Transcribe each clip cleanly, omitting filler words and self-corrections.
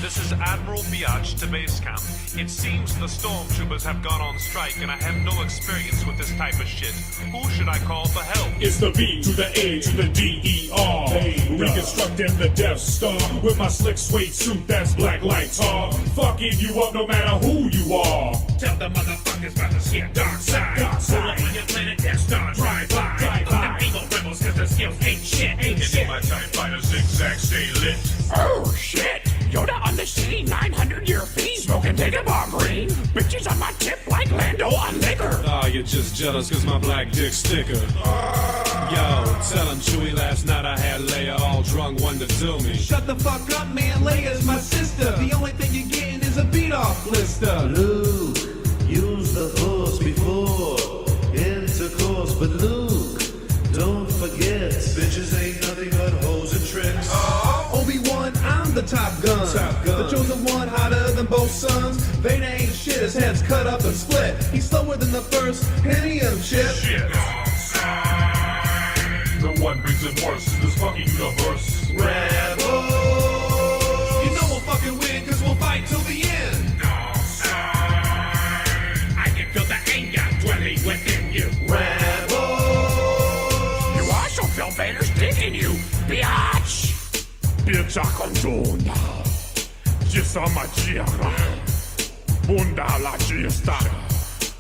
This is Admiral Biatch to base camp. It seems the stormtroopers have gone on strike and I have no experience with this type of shit. Who should I call for help? It's the B to the A to the D-E-R. Reconstructing the Death Star with my slick suede suit that's black like tar. Fucking you up no matter who you are. Tell the motherfuckers about the shit dark side. Pull up on your planet Death Star, drive by. Fuck them evil rebels cause their skills ain't shit. In my TIE fighter zigzag stay lit. Oh shit! Yoda on the scene, 900-year feet, smoking Dagobah green. Bitches on my tip like Lando on liquor. Ah, you're just jealous cause my black dick sticker. Yo, tell him Chewie last night I had Leia all drunk, one to do me. Shut the fuck up, man. Leia's my sister. The only thing you're getting is a beat-off blister. Luke, use the Force before intercourse, but Luke, don't forget, bitches ain't nothing but hoes and tricks. Obi-Wan, I'm the Top Gun. The chosen one, hotter than both sons. Vader ain't shit, his head's cut up and split. He's slower than the first Pentium chip. Shit. The one makes it worse in this fucking universe. Rebel. You know we'll fucking win, cause we'll fight till the end. I can feel the anger dwelling within you. Rebel. You also feel Vader's dick in you, biatch. Piecza conduna. Gisa magiera. Bunda la gista.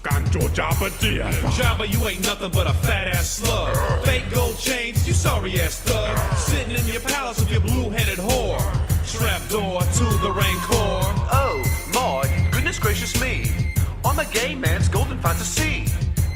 Canto jabadia. Jabba, you ain't nothing but a fat-ass slug. Fake gold chains, you sorry-ass thug. Sitting in your palace with your blue-headed whore. Trapdoor to the Rancor. Oh, my goodness gracious me. I'm a gay man's golden fantasy.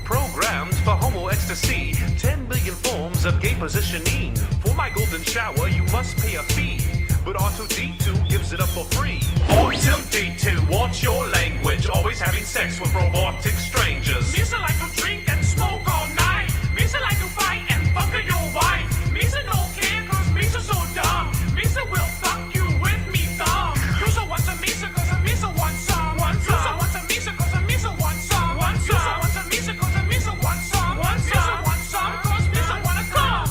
Programmed for homo ecstasy. 10 billion forms of gay positioning. For my golden shower, you must pay a fee. But R2-D2 gives it up for free. R2-D2, what's your language? Always having sex with robotic strangers. Misa like to drink and smoke all night. Misa like to fight and fuck your wife. Misa don't care cause Misa so dumb. Misa will fuck you with me thumb. Misa wants a Misa cause a Misa wants some. Misa wants a Misa cause a Misa wants some. Misa wants a Misa cause a Misa wants some. Misa wants some cause Misa wanna come.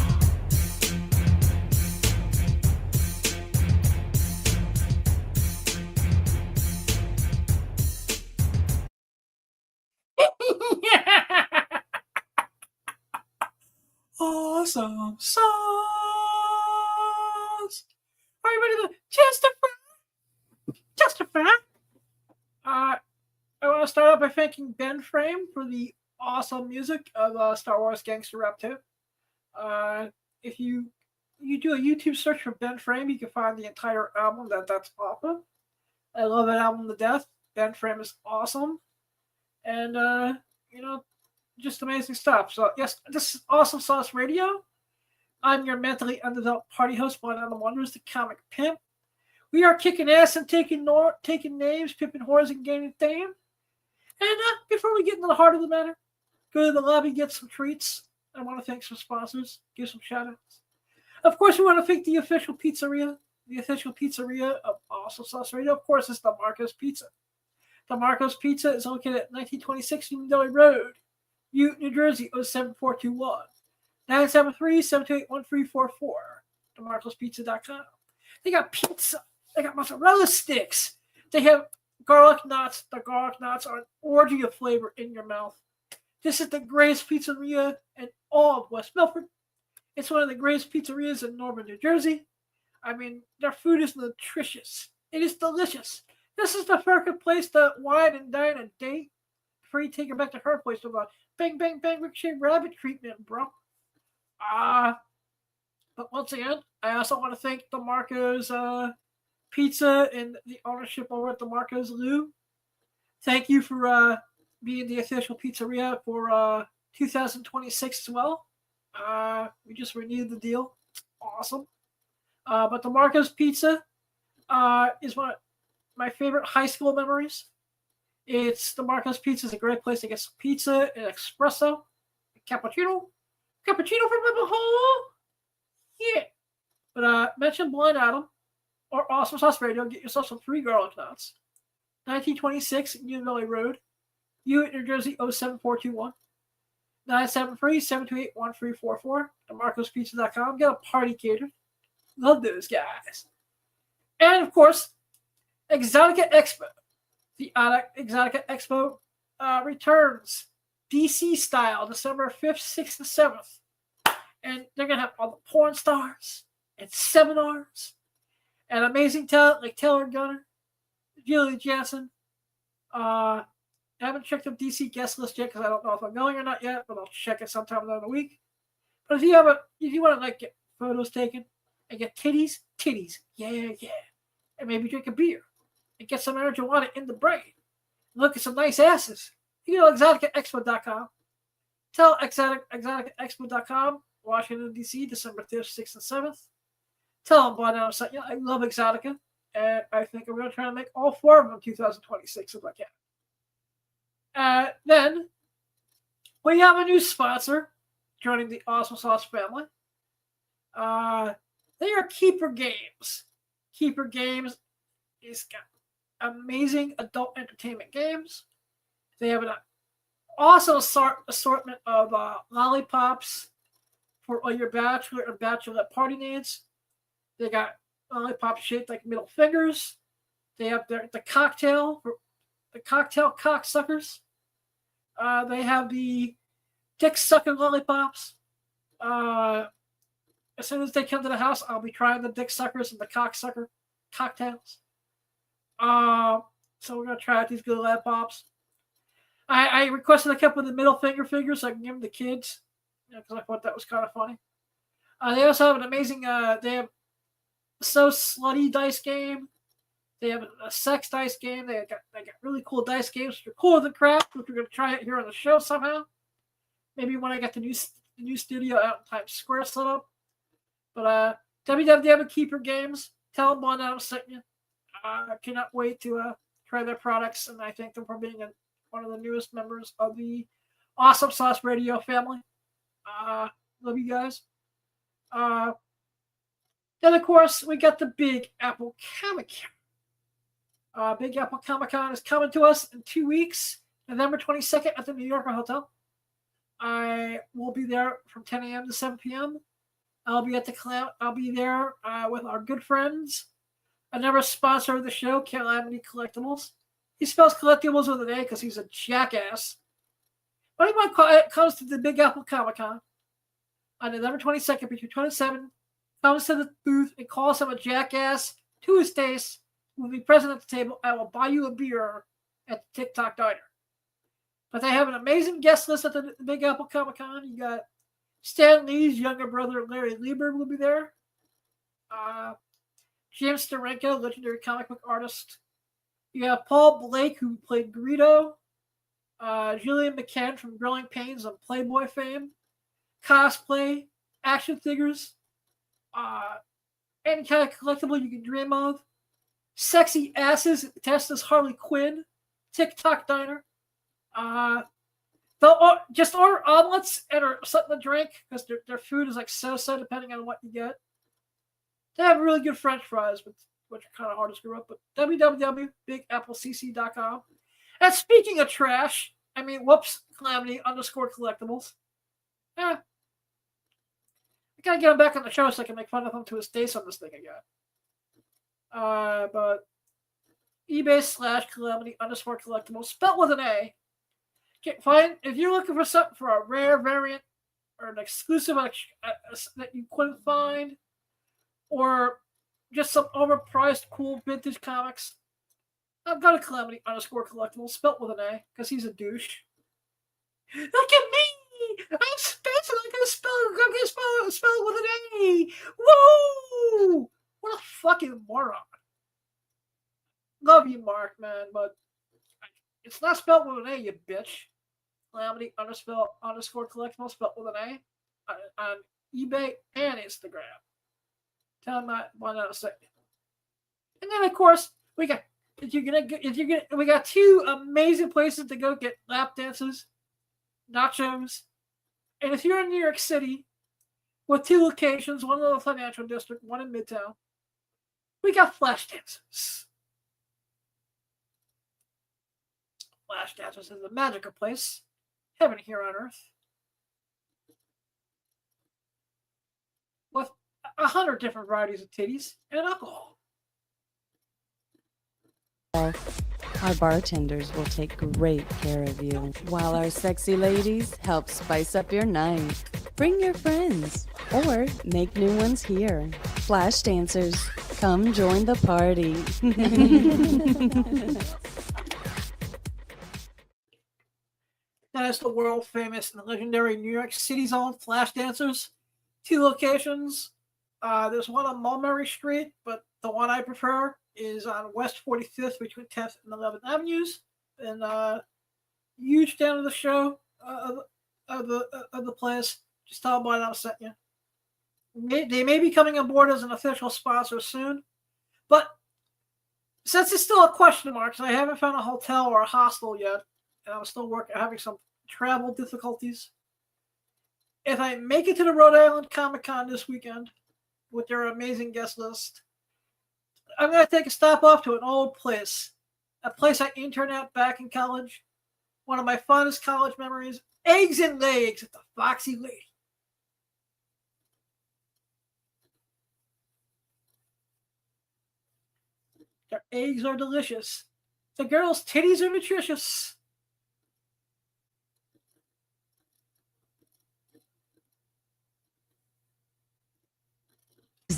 Awesome sauce. Are you ready to justify? I want to start out by thanking Ben Frame for the awesome music of Star Wars Gangster Rap 2. If you do a YouTube search for Ben Frame, you can find the entire album that's off of. I love that album to death. Ben Frame is awesome. And, just amazing stuff. So, yes, this is Awesome Sauce Radio. I'm your mentally undeveloped party host, One of the Wonders, the Comic Pimp. We are kicking ass and taking names, pimping whores, and gaining fame. And before we get into the heart of the matter, go to the lobby, get some treats. I want to thank some sponsors, give some shout-outs. Of course, we want to thank the official pizzeria of Awesome Sauce Radio. Of course, it's the Marco's Pizza. The Marco's Pizza is located at 1926 Union Deli Road, Butte, New Jersey, 07421. 973-728-1344. DeMarcosPizza.com. They got pizza. They got mozzarella sticks. They have garlic knots. The garlic knots are an orgy of flavor in your mouth. This is the greatest pizzeria in all of West Milford. It's one of the greatest pizzerias in northern New Jersey. I mean, their food is nutritious. It is delicious. This is the perfect place to wine and dine and date before you take her back to her place with a bang, bang, bang, ricochet rabbit treatment, bro. But once again, I also want to thank the Marco's Pizza and the ownership over at the Marco's Lou. Thank you for being the official pizzeria for 2026 as well. We just renewed the deal. Awesome. But the Marco's Pizza is one of my favorite high school memories. The Marco's Pizza is a great place to get some pizza, an espresso, a cappuccino from the hole. Yeah. But mention Blind Adam or Awesome Sauce Radio. Get yourself some free garlic knots. 1926 Union Valley Road, Butte, New Jersey, 07421. 973-728-1344. DeMarcosPizza.com. Get a party catered. Love those guys. And of course, Exotica Expo. The Exotica Expo returns DC style December 5th, 6th, and 7th. And they're going to have all the porn stars and seminars and amazing talent like Taylor Gunner, Julie Jansen. I haven't checked the DC guest list yet because I don't know if I'm going or not yet, but I'll check it sometime during the week. But if you want to like get photos taken and get titties, yeah, and maybe drink a beer and get some marijuana in the brain, look at some nice asses, you go to exoticaexpo.com. Tell exoticaexpo.com, Washington D.C., December 5th, 6th, and 7th. Tell them by now I love Exotica, and I think I'm going to try to make all 4 of them 2026 if I can. Then we have a new sponsor joining the Awesome Sauce family. They are Keeper Games. Keeper Games is got amazing adult entertainment games. They have an awesome assortment of lollipops for all your bachelor and bachelorette party needs. They got lollipops shaped like middle fingers. They have the cocktail for the cocktail cocksuckers. They have the dick sucking lollipops. As soon as they come to the house, I'll be trying the dick suckers and the cocksucker cocktails. So we're gonna try out these good lollipops. I requested a couple of the middle finger figures so I can give them to kids because I thought that was kind of funny. They also have an amazing. They have So Slutty dice game. They have a sex dice game. They got really cool dice games. They're cooler than crap. Which we're gonna try it here on the show somehow. Maybe when I get the new studio out in Times Square set up. But WWW Keeper Games. Tell them why I'm sent you. I cannot wait to try their products, and I thank them for being one of the newest members of the Awesome Sauce Radio family. Love you guys. Then, of course, we got the Big Apple Comic-Con. Big Apple Comic-Con is coming to us in 2 weeks, November 22nd at the New Yorker Hotel. I will be there from 10 a.m. to 7 p.m. I'll be there with our good friends. Another sponsor of the show, Calamity Collectibles. He spells collectibles with an A because he's a jackass. But anyone comes to the Big Apple Comic-Con on November 22nd between 27, comes to the booth and calls him a jackass to his face, will be present at the table. I will buy you a beer at the TikTok Diner. But they have an amazing guest list at the Big Apple Comic-Con. You got Stan Lee's younger brother, Larry Lieber, will be there. James Steranko, legendary comic book artist. You have Paul Blake, who played Greedo. Julian McCann from Growing Pains and Playboy fame. Cosplay, action figures, any kind of collectible you can dream of. Sexy asses attached as Harley Quinn. TikTok Diner. They'll just order omelets or something to drink because their food is like so depending on what you get. They have really good French fries, which are kind of hard to screw up. But www.bigapplecc.com. And speaking of trash, Calamity _collectibles. I gotta get him back on the show so I can make fun of him to his face on this thing again. But eBay /Calamity _collectibles, spelled with an A. If you're looking for something for a rare variant or an exclusive that you couldn't find, or just some overpriced cool vintage comics, I've got a Calamity _collectibles, spelled with an A, because he's a douche. Look at me! I'm special. I'm gonna spell with an A. Woo! What a fucking moron. Love you, Mark, man, but it's not spelled with an A, you bitch. Calamity _collectibles, spelled with an A on eBay and Instagram. Tell them why not a second. And then, of course, we got 2 amazing places to go get lap dances, nachos, and if you're in New York City, with 2 locations, one in the financial district, one in Midtown, we got Flash Dances. Flash Dances is a magical place, heaven here on earth, with 100 different varieties of titties and alcohol. Our bartenders will take great care of you, while our sexy ladies help spice up your night. Bring your friends, or make new ones here. Flash dancers, come join the party. That is the world famous and legendary New York City's own Flash Dancers. 2 locations. There's one on Mulberry Street, but the one I prefer is on West 45th between 10th and 11th Avenues. And huge fan of the show, of the place. Just tell them why I sent you. They may be coming on board as an official sponsor soon, but since it's still a question mark, because I haven't found a hotel or a hostel yet, and I'm still having some travel difficulties. If I make it to the Rhode Island Comic-Con this weekend with their amazing guest list, I'm going to take a stop off to an old place, a place I interned at back in college. One of my fondest college memories, Eggs and Legs at the Foxy Lady. Their eggs are delicious. The girls' titties are nutritious.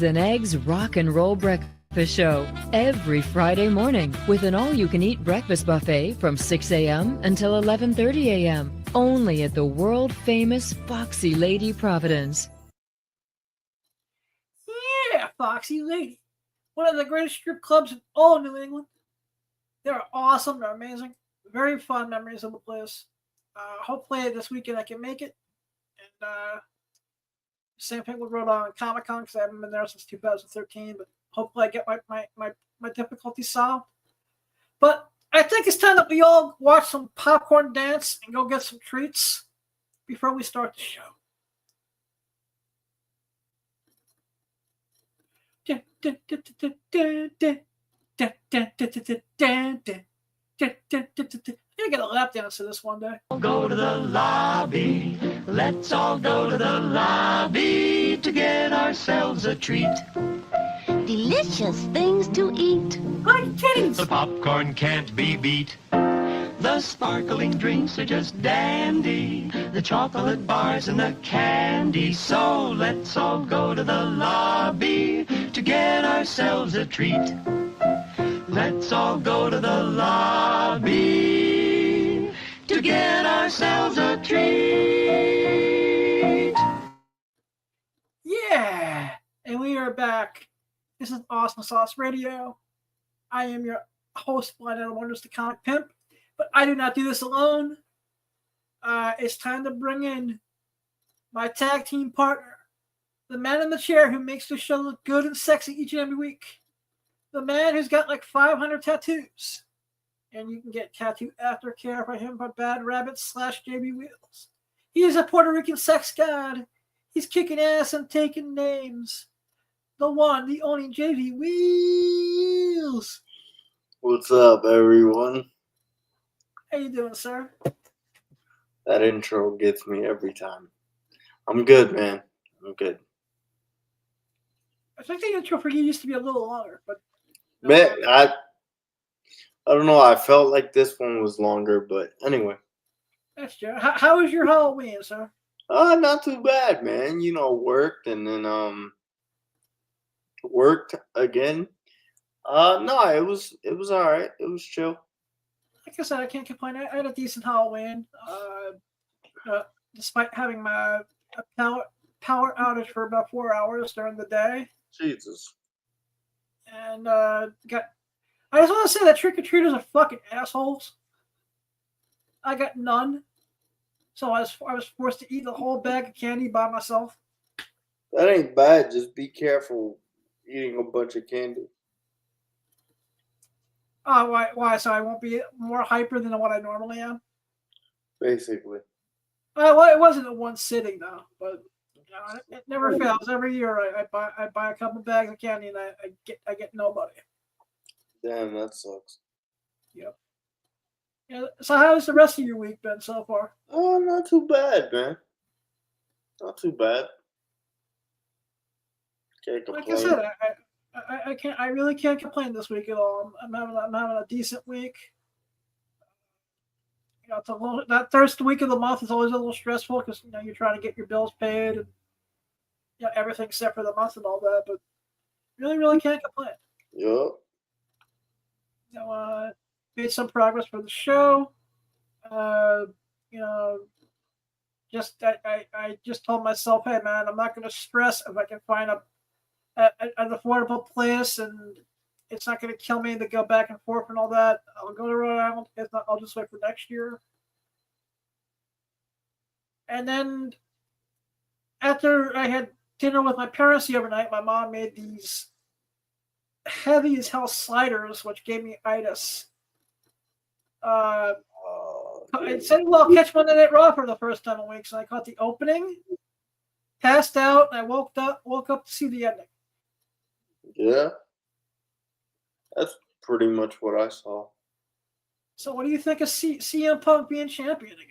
And Eggs Rock and Roll Breakfast Show every Friday morning with an all-you-can-eat breakfast buffet from 6 a.m. until 11:30 a.m. only at the world-famous Foxy Lady Providence. Yeah, Foxy Lady. One of the greatest strip clubs in all New England. They're awesome. They're amazing. Very fond memories of the place. Hopefully this weekend I can make it. And same thing with Rhode Island Comic Con because I haven't been there since 2013. But hopefully I get my difficulties solved. But I think it's time that we all watch some popcorn dance and go get some treats before we start the show. I get a lap dance to this one day. Go to the lobby. Let's all go to the lobby to get ourselves a treat. Delicious things to eat. Like titties. The popcorn can't be beat. The sparkling drinks are just dandy. The chocolate bars and the candy. So let's all go to the lobby to get ourselves a treat. Let's all go to the lobby to get ourselves a treat. Yeah, and we are back. This is Awesome Sauce Radio. I am your host, Blind Animal Wonders, the Comic Pimp, but I do not do this alone. It's time to bring in my tag team partner, the man in the chair who makes the show look good and sexy each and every week. The man who's got like 500 tattoos. And you can get tattoo aftercare for him by Bad Rabbit / JB Wheels. He is a Puerto Rican sex god. He's kicking ass and taking names. The one, the only JB Wheels. What's up, everyone? How you doing, sir? That intro gets me every time. I'm good, man. I'm good. I think the intro for you used to be a little longer, but Man, I don't know. I felt like this one was longer, but anyway. that's true. How was your Halloween, sir? Not too bad, man. You know, worked and then worked again. No, it was all right. It was chill. Like I said, I can't complain. I had a decent Halloween, despite having my power outage for about 4 hours during the day. Jesus. And I just want to say that trick-or-treaters are fucking assholes. I got none. So I was forced to eat the whole bag of candy by myself. That ain't bad. Just be careful eating a bunch of candy. Oh, why? So I won't be more hyper than what I normally am? Basically. Well, it wasn't in one sitting, though. But it never fails. Every year I buy a couple bags of candy and I get nobody. Damn, that sucks. Yep. Yeah, so how's the rest of your week been so far? Oh, not too bad, man. Not too bad. Can't complain. Like I said, I can't. I really can't complain this week at all. I'm having a decent week. You know, it's a little, that first week of the month is always a little stressful because you know you're trying to get your bills paid and you know everything set for the month and all that. But really can't complain. Yup. You know, made some progress for the show. Uh, you know, I just told myself, hey man, I'm not going to stress if I can find an affordable place and it's not going to kill me to go back and forth and all that. I'll go to Rhode Island. If not, I'll just wait for next year. And then after I had dinner with my parents the other night, my mom made these heavy as hell sliders, which gave me itis. I said, well, I'll catch Monday Night Raw for the first time in weeks. And I caught the opening, passed out, and I woke up to see the ending. Yeah. That's pretty much what I saw. So what do you think of CM Punk being champion again?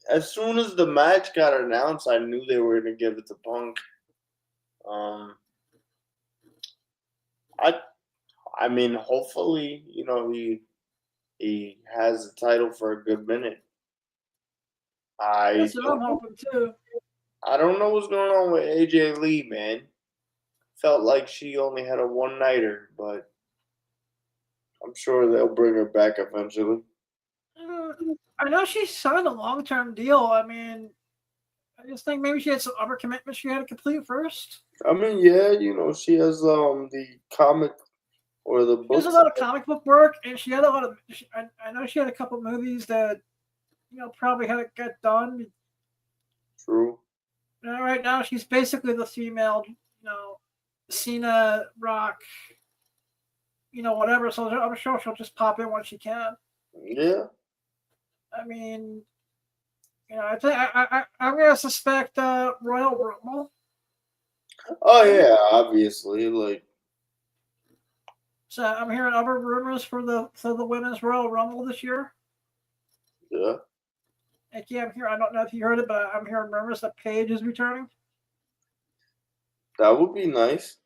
As soon as the match got announced, I knew they were going to give it to Punk. I mean, hopefully, you know, he has the title for a good minute. That's what I'm hoping too. I don't know what's going on with AJ Lee, man. Felt like she only had a one-nighter, but I'm sure they'll bring her back eventually. I know she signed a long-term deal. I mean, I just think maybe she had some other commitments she had to complete first. I mean, yeah, you know, she has the comic or the book. There's a lot of comic book work, and she had a lot of. I know she had a couple movies that, you know, probably had to get done. True. You know, right now she's basically the female, you know, Cena, Rock, you know, whatever. So I'm sure she'll just pop in when she can. Yeah. I mean, you know, I think I'm gonna suspect Royal Rumble. Oh yeah, obviously, like. So I'm hearing other rumors for the women's Royal Rumble this year. Yeah. Like, yeah, I'm here. I don't know if you heard it, but I'm hearing rumors that Paige is returning. That would be nice.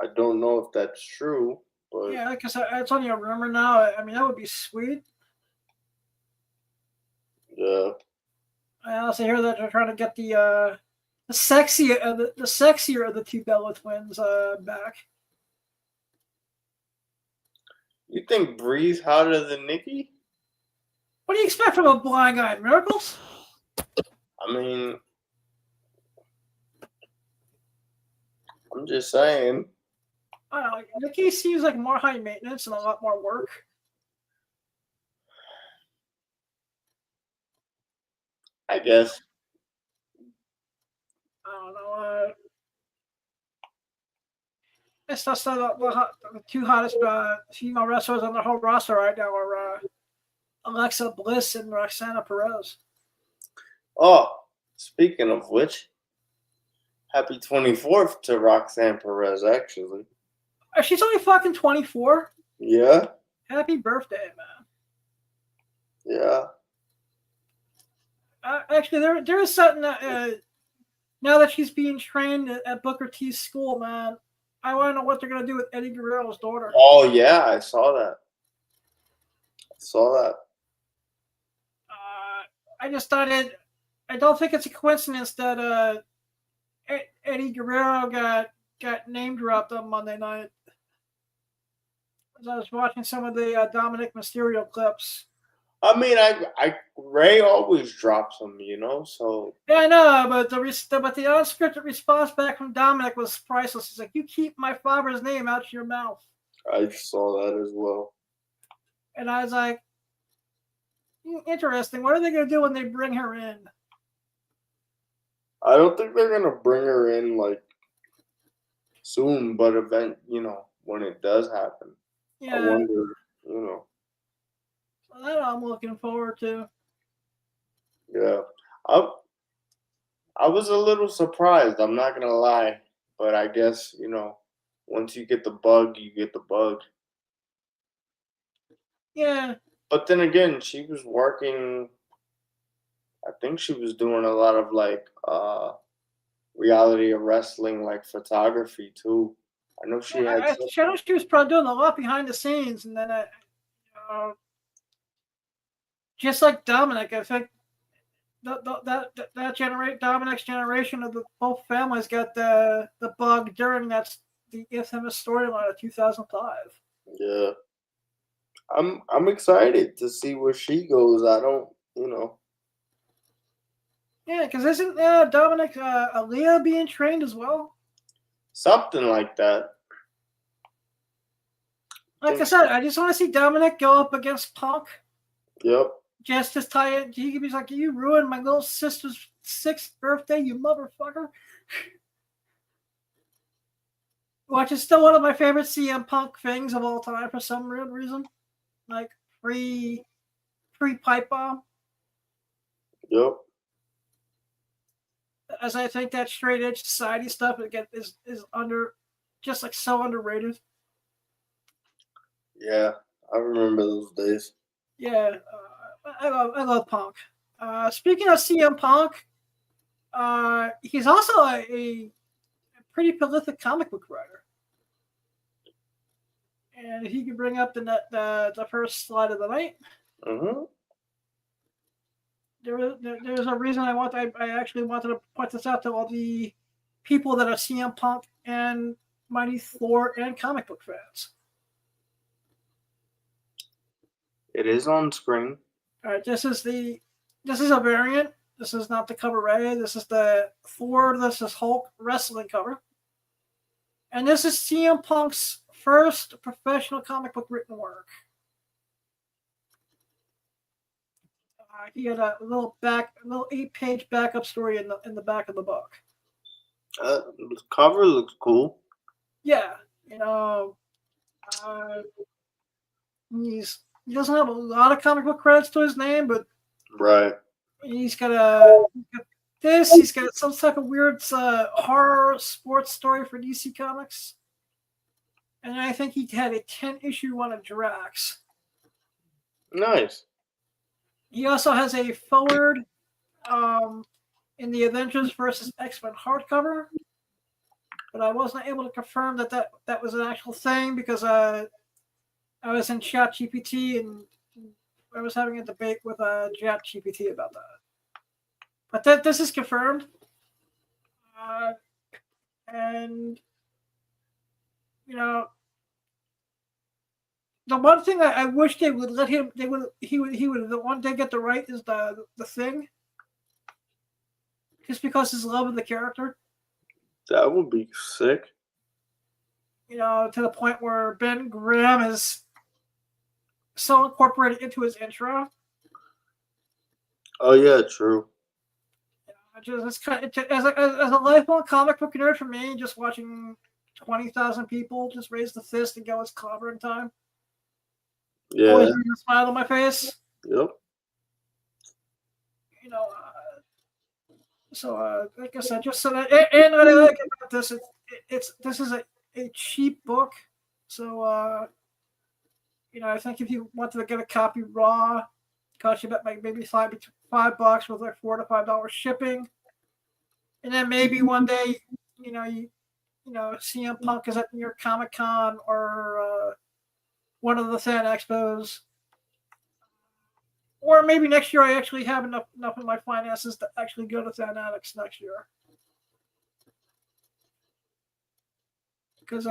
I don't know if that's true, but yeah, because it's only a rumor now. I mean, that would be sweet. Yeah. I also hear that they're trying to get the sexier of the two Bella twins back. You think Bree's hotter than Nikki? What do you expect from a blind guy? Miracles? I mean, I'm just saying. I don't know. Nikki seems like more high maintenance and a lot more work. I guess. I don't know. It's just the two hottest female wrestlers on the whole roster right now are Alexa Bliss and Roxana Perez. Oh, speaking of which, happy 24th to Roxanne Perez, actually. She's only fucking 24? Yeah. Happy birthday, man. Yeah. Actually, there is something that, now that she's being trained at Booker T's school, man, I want to know what they're going to do with Eddie Guerrero's daughter. Oh, yeah, I saw that. I just thought I don't think it's a coincidence that Eddie Guerrero got name dropped on Monday night. As I was watching some of the Dominic Mysterio clips. I mean, Ray always drops them, you know. So yeah, I know, but the unscripted response back from Dominic was priceless. He's like, "You keep my father's name out your mouth." I saw that as well. And I was like, interesting. What are they going to do when they bring her in? I don't think they're gonna bring her in like soon, but when it does happen, yeah. I wonder, you know. That I'm looking forward to. Yeah, I was a little surprised. I'm not gonna lie, but I guess once you get the bug, you get the bug. Yeah. But then again, she was working. I think she was doing a lot of reality of wrestling, like photography too. I know she had I know she was probably doing a lot behind the scenes, and then just like Dominic, I think that Dominic's generation of both families got the bug during the infamous storyline of 2005. Yeah, I'm excited to see where she goes. I don't, Yeah, because isn't Dominic Aaliyah being trained as well? something like that. Like I said, I just want to see Dominic go up against Punk. Yep. Just as tight. He be like, "You ruined my little sister's 6th birthday, you motherfucker." Which is still one of my favorite CM Punk things of all time for some weird reason. Like free pipe bomb. Yep. As I think that straight edge society stuff again is just like so underrated. Yeah, I remember those days. Yeah, I love Punk. Speaking of CM Punk, he's also a pretty prolific comic book writer. And if you could bring up the first slide of the night. Mm-hmm. There's a reason I actually wanted to point this out to all the people that are CM Punk and Mighty Thor and comic book fans. It is on screen. All right, this is a variant. This is not the cover A. This is the Thor. This is Hulk wrestling cover, and this is CM Punk's first professional comic book written work. He had a little 8-page backup story in the back of the book. The cover looks cool. Yeah, he doesn't have a lot of comic book credits to his name, but right. He's got some type of weird horror sports story for DC Comics, and I think he had a 10-issue one of Drax. Nice. He also has a forward in the Avengers versus X-Men hardcover, but I wasn't able to confirm that was an actual thing because I was in ChatGPT and I was having a debate with ChatGPT about that. But this is confirmed, and the one thing I wish they would let him, he would the one day get the right is the Thing, just because his love of the character. That would be sick. To the point where Ben Grimm is so incorporated into his intro. Oh yeah, true. It's kind of, as a lifelong comic book nerd for me, just watching 20,000 people just raise the fist and go, "It's clobbering time." Yeah. Always brings a smile on my face. Yep. So like I said, just so that, and what I like about this, this is a cheap book. So I think if you wanted to get a copy raw, it cost you about maybe $5 with like $4 to $5 shipping, and then maybe one day, CM Punk is at New York Comic Con or one of the fan expos, or maybe next year I actually have enough in my finances to actually go to Fanatics next year, because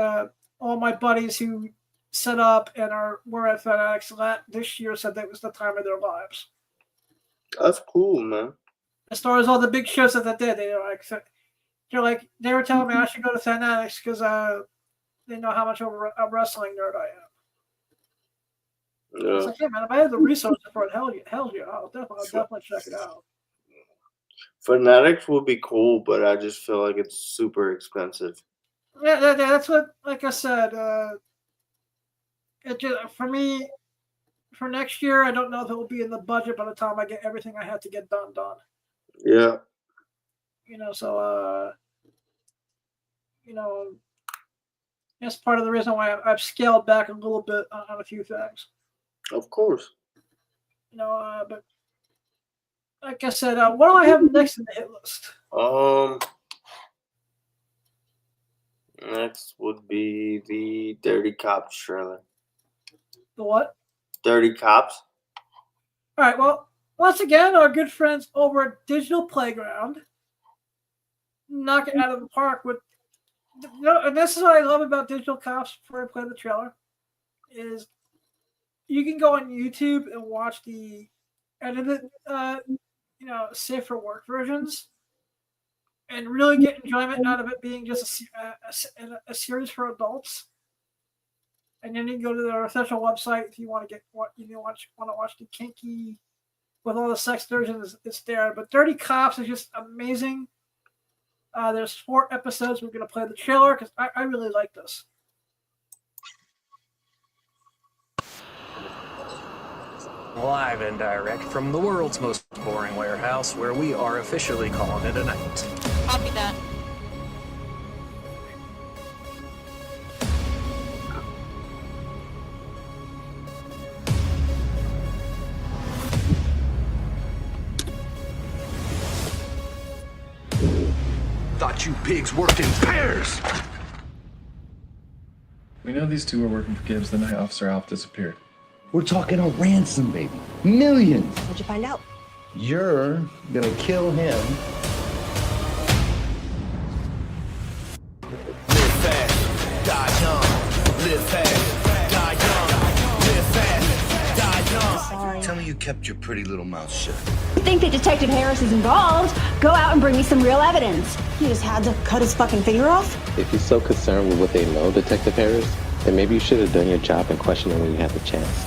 all my buddies who set up and were at Fanatics this year said that was the time of their lives. That's cool, man. As far as all the big shows that they did, they were telling me I should go to Fanatics because they know how much of a wrestling nerd I am. Yeah. It's like, yeah, man, if I had the resources for it, hell yeah, I'll definitely check it out. Fanatics would be cool, but I just feel like it's super expensive. Yeah, that's what, like I said, for me, for next year, I don't know if it will be in the budget by the time I get everything I have to get done. Yeah. So that's part of the reason why I've scaled back a little bit on a few things. Of course. But like I said, what do I have next in the hit list? Next would be the Dirty Cops trailer. The what? Dirty Cops. All right. Well, once again, our good friends over at Digital Playground knock it out of the park with. And this is what I love about Digital Cops before I play the trailer, is you can go on YouTube and watch the edited, safe for work versions, and really get enjoyment out of it being just a series for adults. And then you can go to their official website if you want to want to watch the kinky with all the sex versions. It's there. But Dirty Cops is just amazing. There's 4 episodes. We're gonna play the trailer because I really like this. Live and direct from the world's most boring warehouse, where we are officially calling it a night. Copy that. Thought you pigs worked in pairs. We know these two were working for Gibbs the night Officer Alf disappeared. We're talking a ransom, baby. Millions. What'd you find out? You're gonna kill him. Live fast, die young. Live fast, die young. Live fast, die young. Sorry. Tell me you kept your pretty little mouth shut. You think that Detective Harris is involved? Go out and bring me some real evidence. You just had to cut his fucking finger off? If you're so concerned with what they know, Detective Harris, then maybe you should have done your job and questioned them when you had the chance.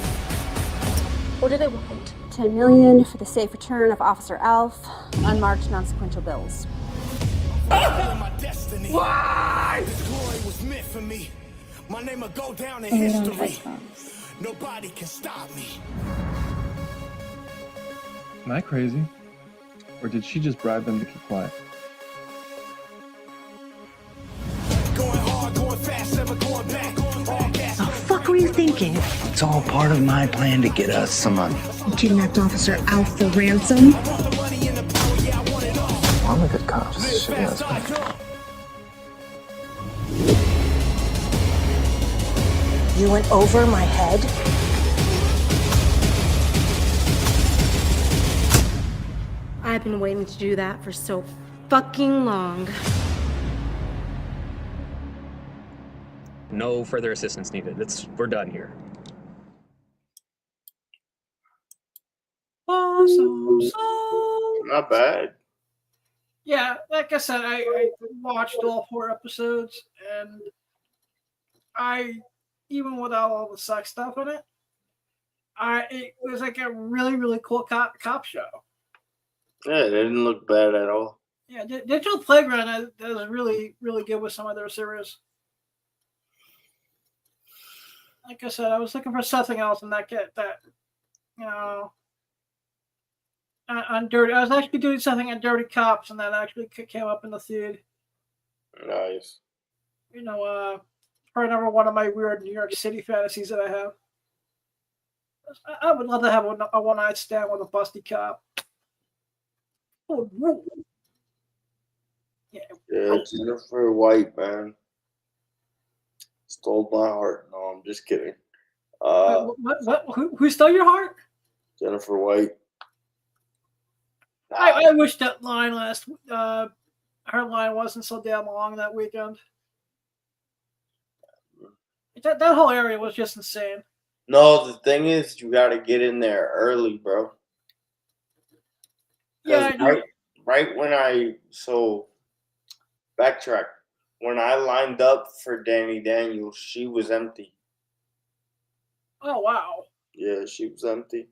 What do they want? $10 million for the safe return of Officer Alf, unmarked non-sequential bills. Why? This glory was meant for me. My name will go down in history. Nobody can stop me. Am I crazy? Or did she just bribe them to keep quiet? Going hard, going fast, never going back. All gas. The fuck were you thinking? It's all part of my plan to get us some money. You kidnapped Officer Alf for ransom? I'm a good cop. Just shitting us back. You went over my head? I've been waiting to do that for so fucking long. No further assistance needed. We're done here. Awesome. Not bad. Yeah, like I said, I watched all 4 episodes, and even without all the sex stuff in it, it was like a really, really cool cop show. Yeah, it didn't look bad at all. Yeah, Digital Playground is really, really good with some of their series. Like I said, I was looking for something else, and on Dirty. I was actually doing something on Dirty Cops, and that actually came up in the feed. Nice. Probably another one of my weird New York City fantasies that I have. I would love to have a one-night stand with a busty cop. Oh, no. Yeah, Jennifer White, man. Stole my heart. No, I'm just kidding. What? Who stole your heart? Jennifer White. I wish that line her line wasn't so damn long that weekend. That whole area was just insane. No, the thing is, you got to get in there early, bro. Yeah, right when backtrack. When I lined up for Danny Daniels, she was empty. Oh, wow. Yeah, she was empty.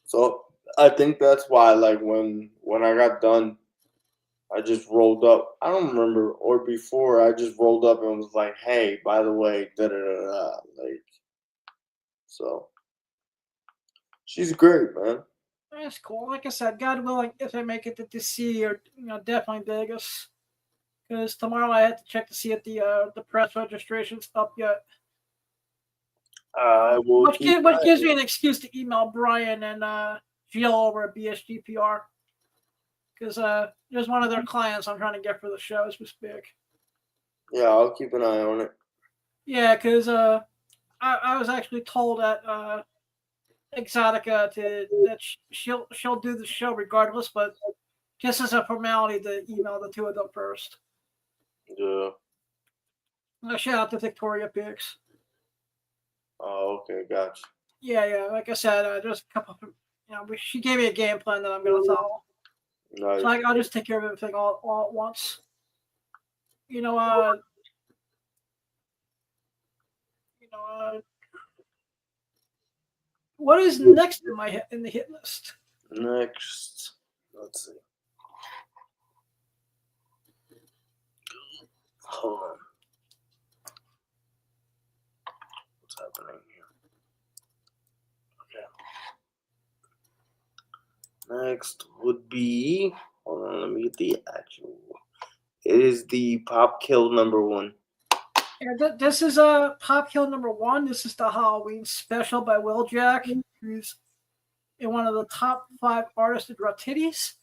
So I think that's why, like, when I got done, I just rolled up. I don't remember, or before, I just rolled up and was like, hey, by the way, da-da-da-da. Like, so she's great, man. That's cool. Like I said, God willing, if I make it to DC or definitely Vegas, because tomorrow I have to check to see if the press registration's up yet. Which gives me an excuse to email Brian and Jill over at BSGPR, because there's one of their clients I'm trying to get for the show as we speak. Yeah, I'll keep an eye on it. Yeah, because I was actually told at Exotica that she'll do the show regardless, but just as a formality to email the two of them first. Yeah. Shout out to Victoria Pix. Oh, okay, gotcha. Yeah. Like I said, there's a couple. She gave me a game plan that I'm gonna follow. Nice. So I'll just take care of everything all at once. What is next in the hit list? Next, let's see. Hold on. What's happening here? Okay. Next would be. Hold on, let me get the actual. It is the Pop Kill #1. Yeah, this is a Pop Kill #1. This is the Halloween special by Will Jack, who's one of the top 5 artists to draw titties,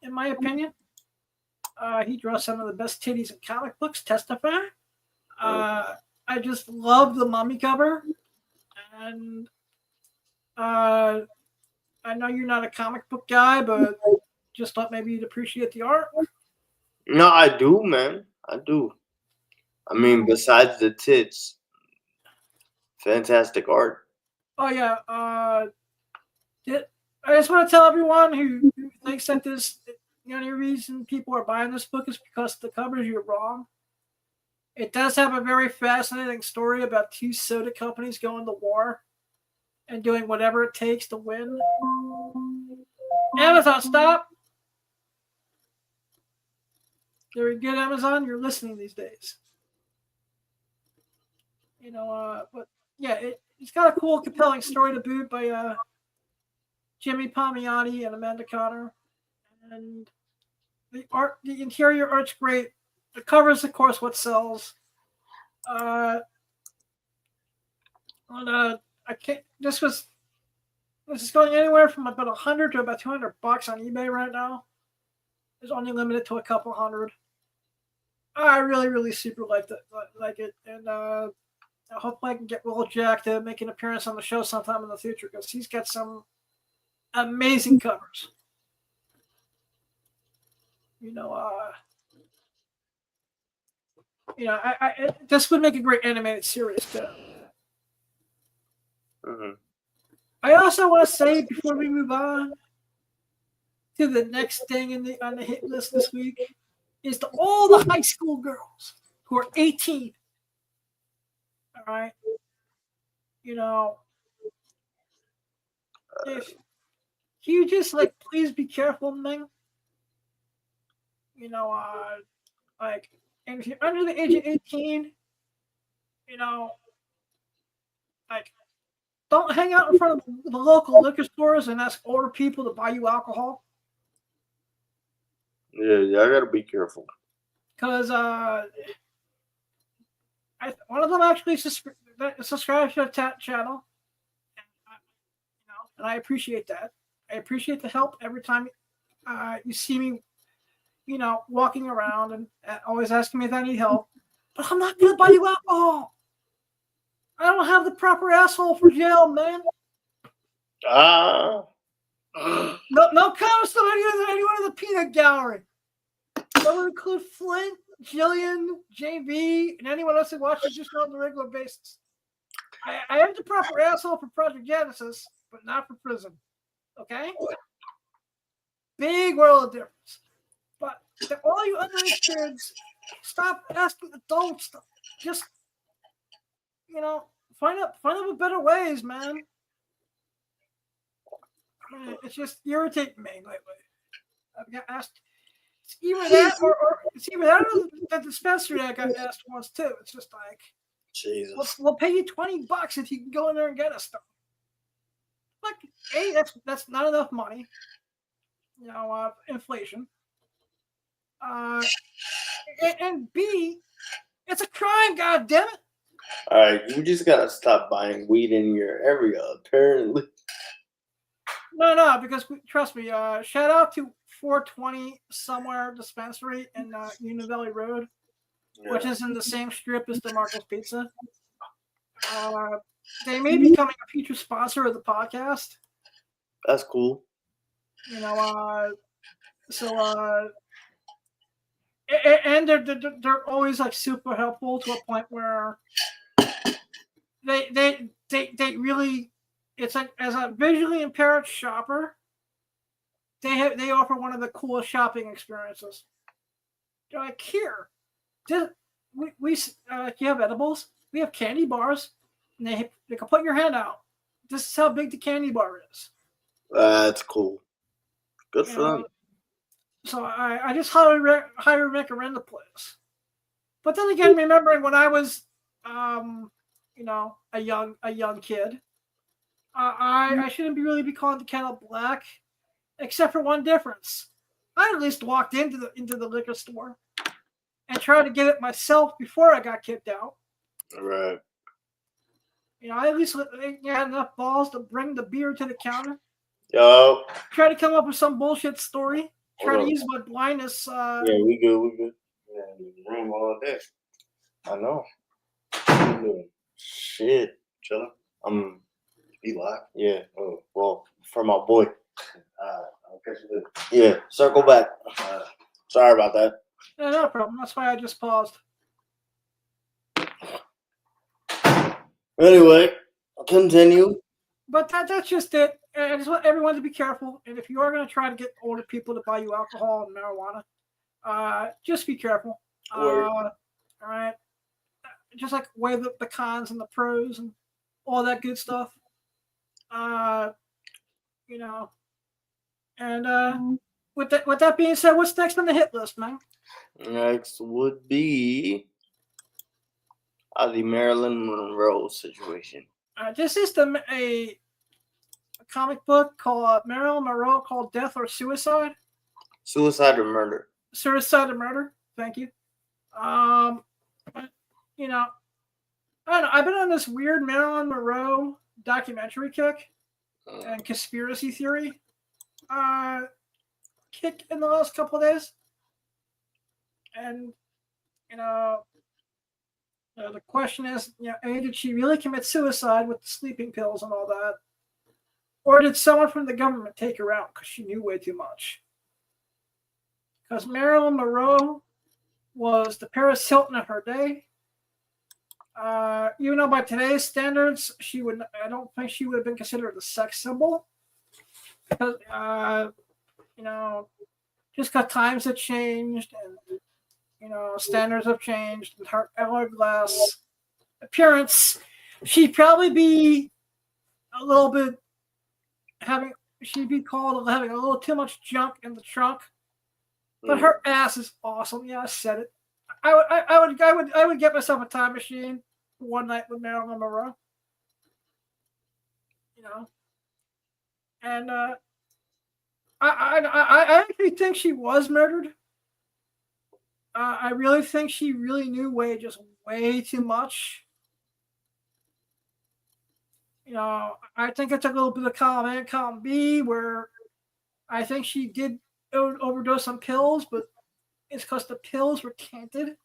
in my opinion. He draws some of the best titties in comic books. Testify. I just love the Mummy cover, and I know you're not a comic book guy, but just thought maybe you'd appreciate the art. No, I do, man. I do. I mean, besides the tits, fantastic art. Oh yeah. I just want to tell everyone who thinks that the only reason people are buying this book is because the covers, you're wrong. It does have a very fascinating story about 2 soda companies going to war and doing whatever it takes to win. Amazon, stop! Very good, Amazon. You're listening these days. But yeah, it's got a cool, compelling story to boot by Jimmy Palmiotti and Amanda Connor, and the interior art's great. The cover's, of course, what sells. I can't. This is going anywhere from about $100 to about $200 on eBay right now. It's only limited to a couple hundred. I really, really super like it, and hopefully I can get Will Jack to make an appearance on the show sometime in the future because he's got some amazing covers. This would make a great animated series too. Mm-hmm. I also want to say before we move on to the next thing on the hit list this week is to all the high school girls who are 18. All right, if you just please be careful, man. And if you're under the age of 18, don't hang out in front of the local liquor stores and ask older people to buy you alcohol. Yeah, I gotta be careful. Because one of them actually subscribes to the channel, and I appreciate that. I appreciate the help every time you see me, walking around and always asking me if I need help. But I'm not gonna buy you alcohol. I don't have the proper asshole for jail, man. No comments to anyone in the peanut gallery. That would include Flint, Jillian, JB, and anyone else who watches just on a regular basis. I have the proper asshole for Project Genesis, but not for prison. Okay? Big world of difference. But to all you underage kids, stop asking adults stuff. Just, find out better ways, man. It's just irritating me lately. I've got asked. It's either that or the dispensary I got asked once too. It's just like, Jesus. We'll pay you $20 if you can go in there and get us stuff. Like, A, that's not enough money. Inflation. And B, it's a crime. God damn it! All right, you just gotta stop buying weed in your area. Apparently. No, because trust me. Shout out to 420 Somewhere Dispensary in Union Valley Road, which is in the same strip as DeMarco's Pizza. They may be becoming a future sponsor of the podcast. That's cool. You know, and they're always like super helpful to a point where they really, it's like, as a visually impaired shopper, they offer one of the coolest shopping experiences. They're like, here, we you have edibles, we have candy bars, and they can put your hand out. This is how big the candy bar is. That's cool. Good for them. So I just highly recommend the place. But then again, remembering when I was, a young kid, I shouldn't really be calling the kettle black, except for one difference. I at least walked into the liquor store and tried to get it myself before I got kicked out. Right. I at least had enough balls to bring the beer to the counter. Yo. Try to come up with some bullshit story. Try to use my blindness. Yeah, we good. Yeah, in the room all day. I know. Shit, chillin'. Be live. Yeah. Oh, well, for my boy. I'll catch you later. Yeah, circle back. Sorry about that. Yeah, no problem. That's why I just paused. Anyway, continue. But that's just it. I just want everyone to be careful. And if you are going to try to get older people to buy you alcohol and marijuana, just be careful. All right. Just like weigh the cons and the pros and all that good stuff. And with that being said, what's next on the hit list, man? Next would be the Marilyn Monroe situation. This is a comic book called Marilyn Monroe, called Death or Suicide. Suicide or Murder. Suicide or Murder. Thank you. I don't know. I've been on this weird Marilyn Monroe documentary kick and conspiracy theory kick in the last couple of days. And, the question is, did she really commit suicide with the sleeping pills and all that? Or did someone from the government take her out because she knew way too much? Because Marilyn Monroe was the Paris Hilton of her day. Even though by today's standards, I don't think she would have been considered a sex symbol. Because, just because times have changed and, standards have changed, and her hourglass appearance, she'd probably be a little bit she'd be called having a little too much junk in the trunk. But her ass is awesome. Yeah, I said it. I would get myself a time machine for one night with Marilyn Monroe. And I actually think she was murdered. I really think she really knew way too much. I think it's a little bit of column A, column B, where I think she did overdose on pills, but it's because the pills were tainted,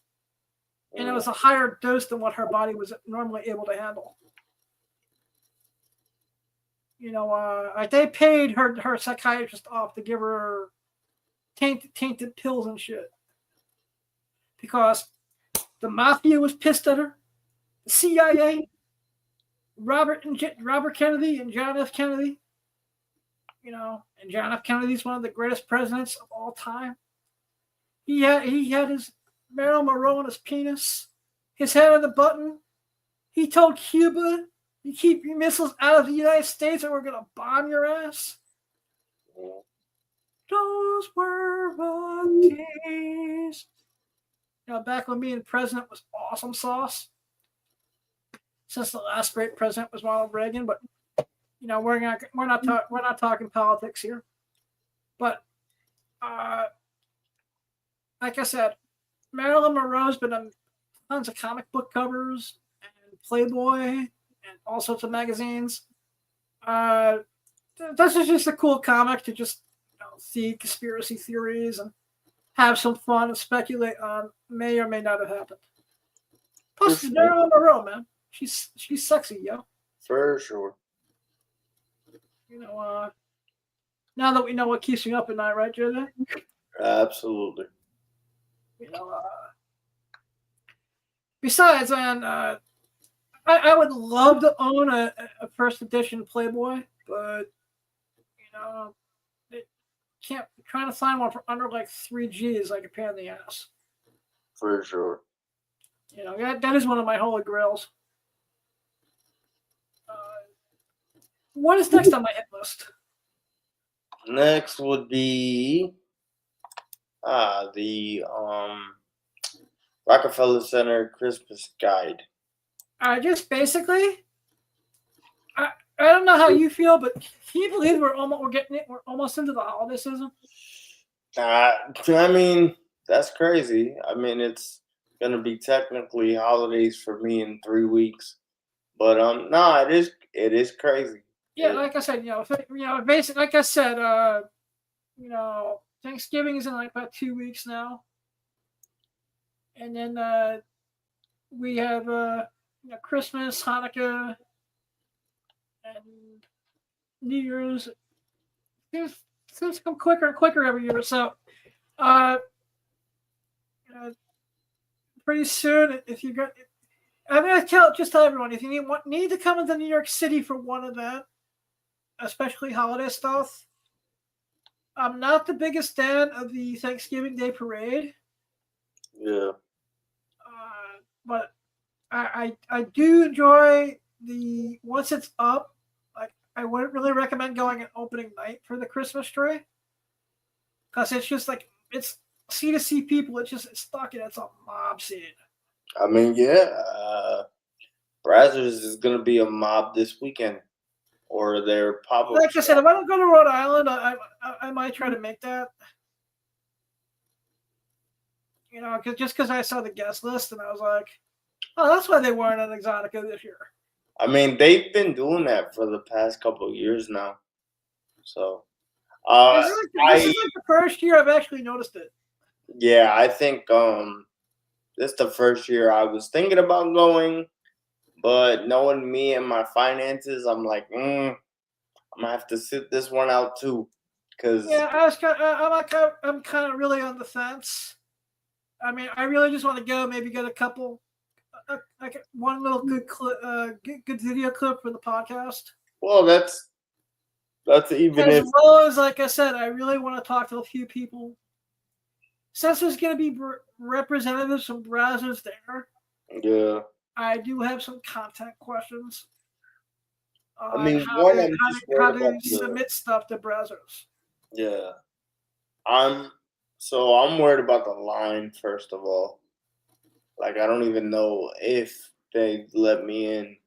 and it was a higher dose than what her body was normally able to handle. They paid her psychiatrist off to give her tainted pills and shit, because the mafia was pissed at her, the CIA, Robert Kennedy and John F. Kennedy. And John F. Kennedy is one of the greatest presidents of all time. He had his Marilyn Monroe on his penis, his head on the button. He told Cuba, "You keep your missiles out of the United States, or we're gonna bomb your ass." Those were the days. Back when being president was awesome sauce. Since the last great president was Ronald Reagan, but we're not talking politics here. But like I said, Marilyn Monroe's been on tons of comic book covers and Playboy and all sorts of magazines. this is just a cool comic to just see conspiracy theories and have some fun and speculate on may or may not have happened. Plus, she's Marilyn Monroe, man. She's sexy, yo. For sure. Now that we know what keeps me up at night, right, JJ? Absolutely. Besides, man, I would love to own a first edition Playboy, but can't trying to find one for under like 3G is like a pain in the ass. For sure. That is one of my holy grails. What is next on my hit list? Next would be the Rockefeller Center Christmas Guide. Just basically, I don't know how you feel, but can you believe we're almost into the holiday season? I mean, that's crazy. I mean, it's gonna be technically holidays for me in 3 weeks, but no, it is crazy. Yeah, like I said, basically, like I said, Thanksgiving is in like about 2 weeks now, and then we have Christmas, Hanukkah, and New Year's. It seems to come quicker and quicker every year. So, pretty soon, if you got, I'm gonna tell everyone if you need to come into New York City for one event, especially holiday stuff. I'm not the biggest fan of the Thanksgiving Day parade. Yeah. But I do enjoy once it's up. Like I wouldn't really recommend going on opening night for the Christmas tree because it's just like it's C2C people. It's stuck and it's a mob scene. I mean, yeah. Brazzers is gonna be a mob this weekend. Or they're probably like I said, if I don't go to Rhode Island, I might try to make that. Because I saw the guest list and I was like, oh, that's why they weren't at Exotica this year. I mean, they've been doing that for the past couple of years now. So, this is like the first year I've actually noticed it. Yeah, I think this is the first year I was thinking about going. But knowing me and my finances, I'm like, I'm gonna have to sit this one out too, because I'm kind of really on the fence. I mean, I really just want to go, maybe get a couple, like one little good clip, good video clip for the podcast. Well, that's even as well as like I said, I really want to talk to a few people. Since there's going to be representatives from Brazzers there. Yeah. I do have some content questions. I mean, how to submit stuff to Brazzers. Yeah. I'm worried about the line, first of all. Like, I don't even know if they let me in,